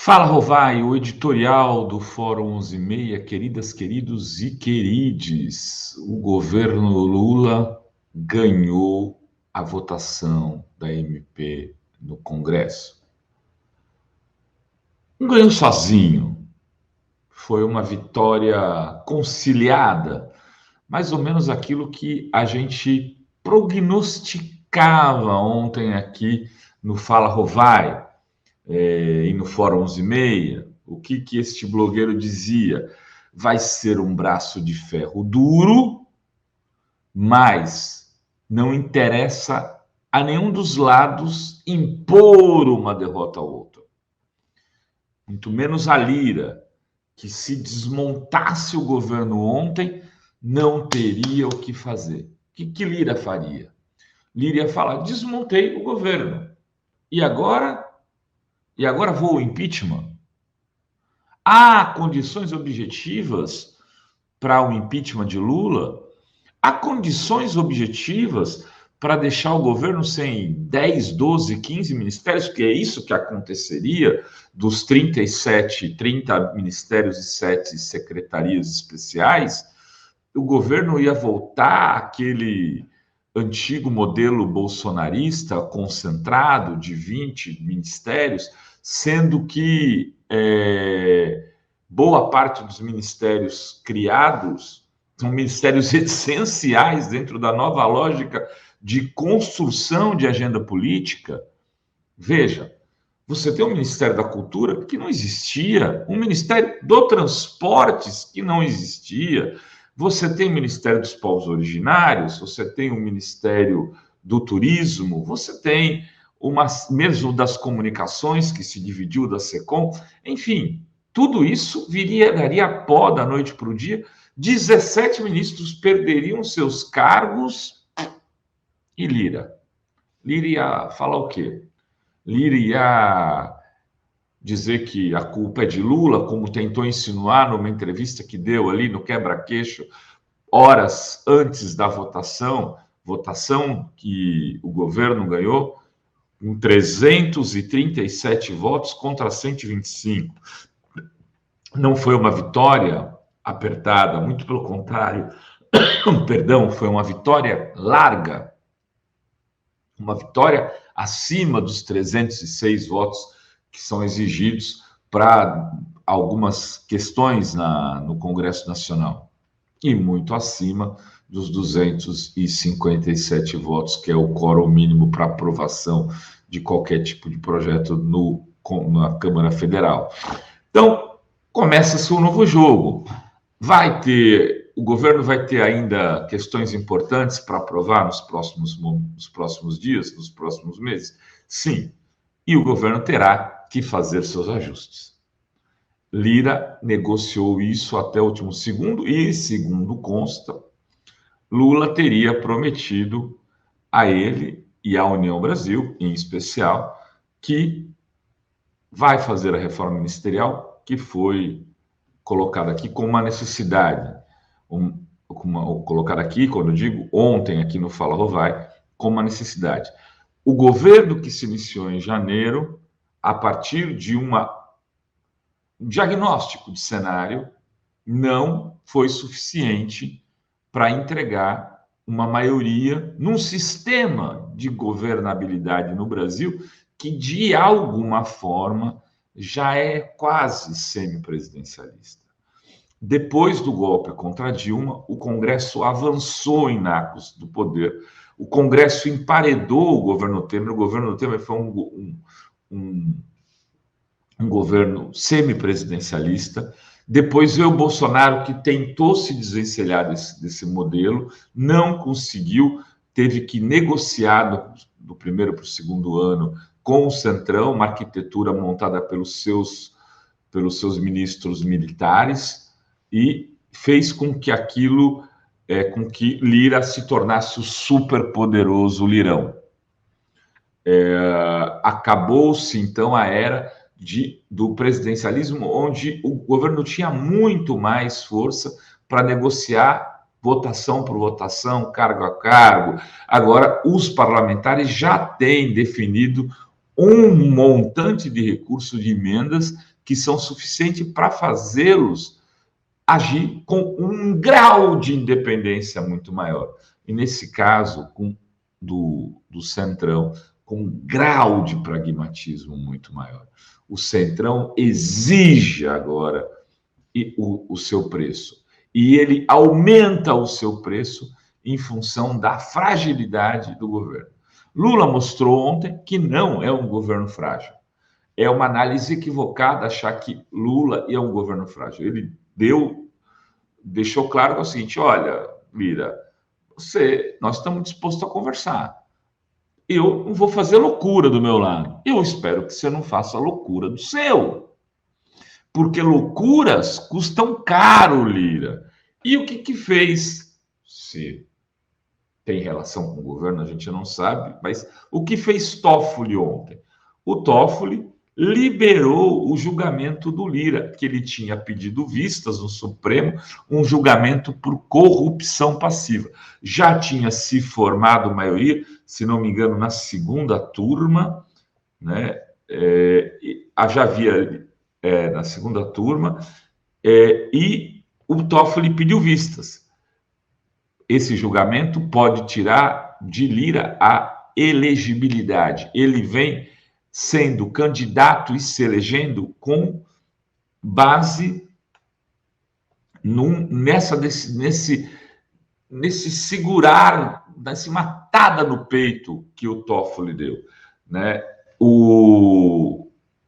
Fala, Rovai, o editorial do Fórum 11:30, queridas, queridos e querides. O governo Lula ganhou a votação da MP no Congresso. Não ganhou sozinho, foi uma vitória conciliada, mais ou menos aquilo que a gente prognosticava ontem aqui no Fala, Rovai. E no Fórum 11:30, o que este blogueiro dizia? Vai ser um braço de ferro duro, mas não interessa a nenhum dos lados impor uma derrota ao outro. Muito menos a Lira, que se desmontasse o governo ontem, não teria o que fazer. O que Lira faria? Lira ia falar, desmontei o governo. E agora vou ao impeachment? Há condições objetivas para o impeachment de Lula? Há condições objetivas para deixar o governo sem 10, 12, 15 ministérios? Que é isso que aconteceria dos 37, 30 ministérios e 7 secretarias especiais? O governo ia voltar àquele antigo modelo bolsonarista concentrado de 20 ministérios, sendo que boa parte dos ministérios criados são ministérios essenciais dentro da nova lógica de construção de agenda política. Veja, você tem um Ministério da Cultura que não existia, um Ministério do Transportes que não existia, você tem o Ministério dos Povos Originários, você tem o Ministério do Turismo, você tem mesmo das comunicações, que se dividiu da SECOM, enfim, tudo isso daria pó da noite para o dia, 17 ministros perderiam seus cargos e Lira ia falar o quê? Lira ia dizer que a culpa é de Lula, como tentou insinuar numa entrevista que deu ali no quebra-queixo, horas antes da votação que o governo ganhou, com 337 votos contra 125. Não foi uma vitória apertada, muito pelo contrário, perdão, foi uma vitória larga, uma vitória acima dos 306 votos que são exigidos para algumas questões no Congresso Nacional, e muito acima dos 257 votos, que é o quórum mínimo para aprovação de qualquer tipo de projeto na Câmara Federal. Então, começa-se um novo jogo. O governo vai ter ainda questões importantes para aprovar nos próximos dias, nos próximos meses? Sim. E o governo terá que fazer seus ajustes. Lira negociou isso até o último segundo e, segundo consta, Lula teria prometido a ele e à União Brasil, em especial, que vai fazer a reforma ministerial que foi colocada aqui como uma necessidade. Colocada aqui, quando eu digo ontem, aqui no Fala Rovai, como uma necessidade. O governo que se iniciou em janeiro, a partir de um diagnóstico de cenário, não foi suficiente para entregar uma maioria num sistema de governabilidade no Brasil que, de alguma forma, já é quase semipresidencialista. Depois do golpe contra Dilma, o Congresso avançou em nacos do poder. O Congresso emparedou o governo Temer. O governo Temer foi um governo semipresidencialista. Depois veio o Bolsonaro, que tentou se desvencilhar desse modelo, não conseguiu, teve que negociar do primeiro para o segundo ano com o Centrão, uma arquitetura montada pelos seus ministros militares, e fez com que com que Lira se tornasse o superpoderoso Lirão. Acabou-se, então, a era do presidencialismo, onde o governo tinha muito mais força para negociar votação por votação, cargo a cargo. Agora, os parlamentares já têm definido um montante de recursos de emendas que são suficientes para fazê-los agir com um grau de independência muito maior. E nesse caso, do Centrão, com um grau de pragmatismo muito maior. O Centrão exige agora o seu preço. E ele aumenta o seu preço em função da fragilidade do governo. Lula mostrou ontem que não é um governo frágil. É uma análise equivocada achar que Lula é um governo frágil. Ele deixou claro que é o seguinte: olha, Lira, nós estamos dispostos a conversar. Eu não vou fazer loucura do meu lado. Eu espero que você não faça loucura do seu. Porque loucuras custam caro, Lira. E o que fez? Se tem relação com o governo, a gente não sabe, mas o que fez Toffoli ontem? O Toffoli liberou o julgamento do Lira, que ele tinha pedido vistas no Supremo, um julgamento por corrupção passiva. Já tinha se formado maioria, se não me engano, na segunda turma, né? Já havia na segunda turma, e o Toffoli pediu vistas. Esse julgamento pode tirar de Lira a elegibilidade. Ele vem sendo candidato e se elegendo com base nesse segurar, nessa matada no peito que o Toffoli deu, né?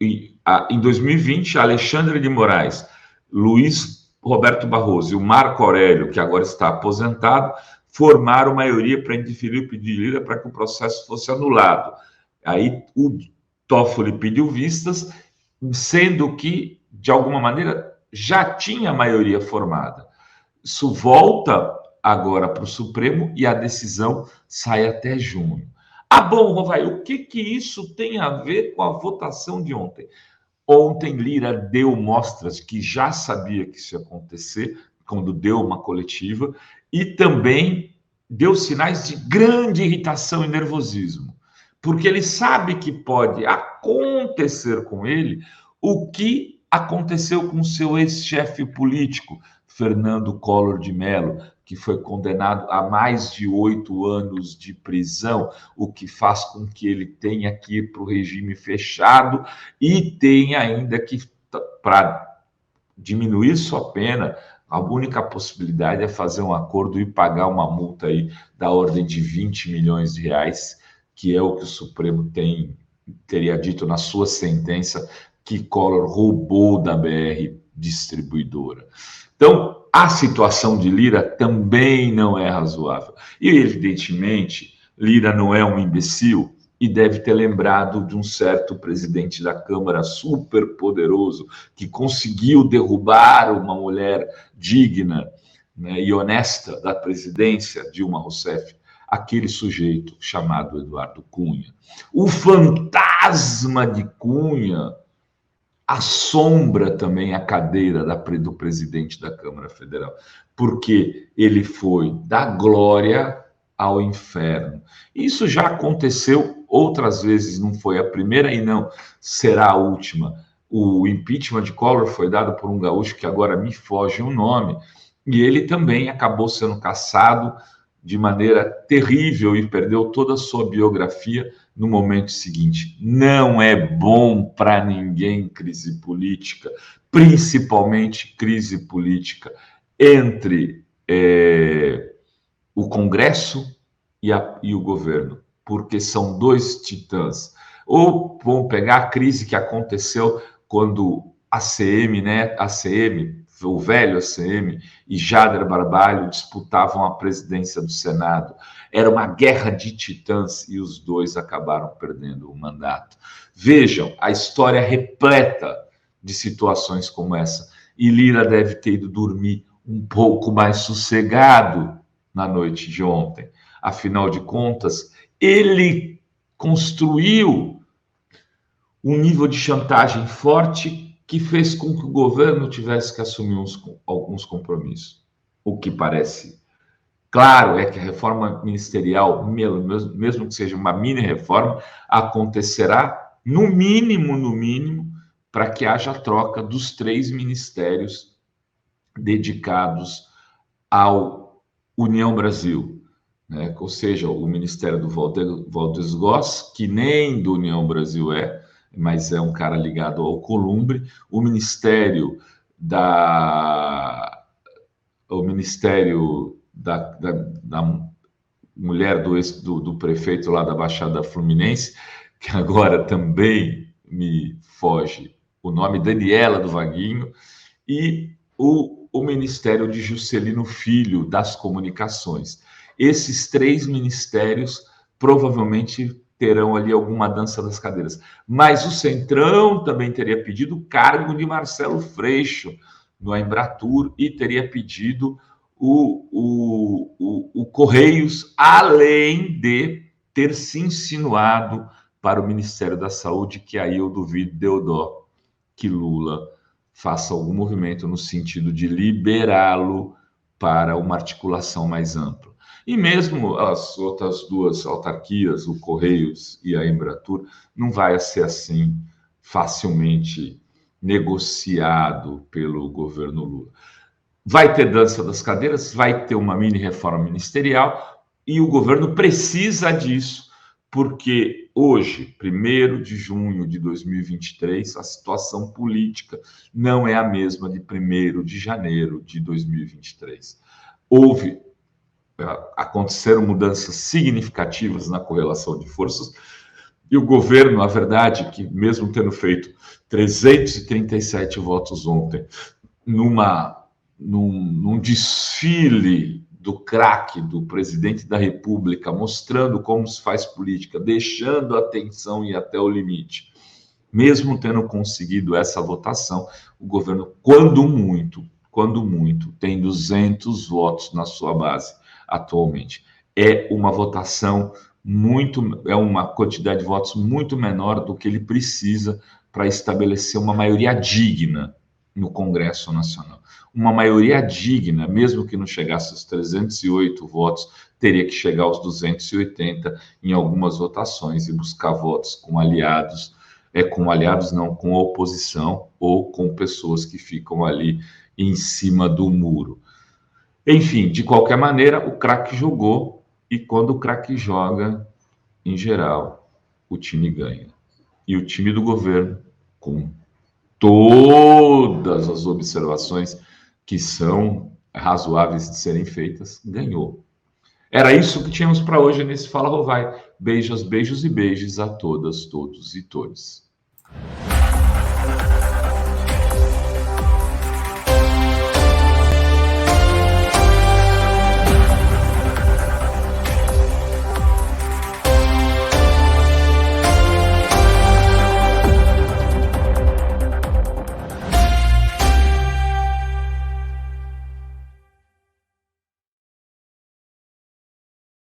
Em 2020, Alexandre de Moraes, Luiz Roberto Barroso e o Marco Aurélio, que agora está aposentado, formaram maioria para indeferir o pedido de Lira para que o processo fosse anulado. Aí o Toffoli pediu vistas, sendo que, de alguma maneira, já tinha maioria formada. Isso volta agora para o Supremo e a decisão sai até junho. Bom, Rovai, o que isso tem a ver com a votação de ontem? Ontem, Lira deu mostras que já sabia que isso ia acontecer, quando deu uma coletiva, e também deu sinais de grande irritação e nervosismo, porque ele sabe que pode acontecer com ele o que aconteceu com seu ex-chefe político, Fernando Collor de Mello, que foi condenado a mais de 8 anos de prisão, o que faz com que ele tenha que ir para o regime fechado e tenha ainda que, para diminuir sua pena, a única possibilidade é fazer um acordo e pagar uma multa aí da ordem de 20 milhões de reais, que é o que o Supremo teria dito na sua sentença que Collor roubou da BR Distribuidora. Então, a situação de Lira também não é razoável. E, evidentemente, Lira não é um imbecil e deve ter lembrado de um certo presidente da Câmara super poderoso que conseguiu derrubar uma mulher digna, né, e honesta da presidência, Dilma Rousseff, aquele sujeito chamado Eduardo Cunha. O fantasma de Cunha assombra também a cadeira do presidente da Câmara Federal, porque ele foi da glória ao inferno. Isso já aconteceu outras vezes, não foi a primeira e não será a última. O impeachment de Collor foi dado por um gaúcho que agora me foge o nome, e ele também acabou sendo cassado de maneira terrível e perdeu toda a sua biografia no momento seguinte. Não é bom para ninguém crise política, principalmente crise política entre o Congresso e o governo, porque são dois titãs. Ou vamos pegar a crise que aconteceu quando a ACM, o velho ACM e Jader Barbalho disputavam a presidência do Senado. Era uma guerra de titãs e os dois acabaram perdendo o mandato. Vejam, a história é repleta de situações como essa. E Lira deve ter ido dormir um pouco mais sossegado na noite de ontem. Afinal de contas, ele construiu um nível de chantagem forte que fez com que o governo tivesse que assumir alguns compromissos. O que parece claro é que a reforma ministerial, mesmo que seja uma mini reforma, acontecerá, no mínimo, para que haja troca dos 3 ministérios dedicados ao União Brasil, né? Ou seja, o Ministério do Valdez Goss, que nem do União Brasil mas é um cara ligado ao Columbre, o Ministério da mulher do prefeito lá da Baixada Fluminense, que agora também me foge o nome, Daniela do Vaguinho, e o Ministério de Juscelino Filho das Comunicações. Esses 3 ministérios provavelmente terão ali alguma dança das cadeiras. Mas o Centrão também teria pedido o cargo de Marcelo Freixo no Embratur e teria pedido o Correios, além de ter se insinuado para o Ministério da Saúde, que aí eu duvido, Deodó, que Lula faça algum movimento no sentido de liberá-lo para uma articulação mais ampla. E mesmo as outras 2 autarquias, o Correios e a Embratur, não vai ser assim facilmente negociado pelo governo Lula. Vai ter dança das cadeiras, vai ter uma mini reforma ministerial e o governo precisa disso, porque hoje, 1º de junho de 2023, a situação política não é a mesma de 1º de janeiro de 2023. Aconteceram mudanças significativas na correlação de forças e o governo, a verdade, que mesmo tendo feito 337 votos ontem, num desfile do craque do presidente da República, mostrando como se faz política, deixando a tensão ir até o limite, mesmo tendo conseguido essa votação, o governo, quando muito, tem 200 votos na sua base atualmente. É uma votação é uma quantidade de votos muito menor do que ele precisa para estabelecer uma maioria digna no Congresso Nacional. Uma maioria digna, mesmo que não chegasse aos 308 votos, teria que chegar aos 280 em algumas votações e buscar votos com aliados, com oposição ou com pessoas que ficam ali em cima do muro. Enfim, de qualquer maneira, o craque jogou e quando o craque joga, em geral, o time ganha. E o time do governo, com todas as observações que são razoáveis de serem feitas, ganhou. Era isso que tínhamos para hoje nesse Fala Rovai. Beijos e beijos a todas, todos e todes.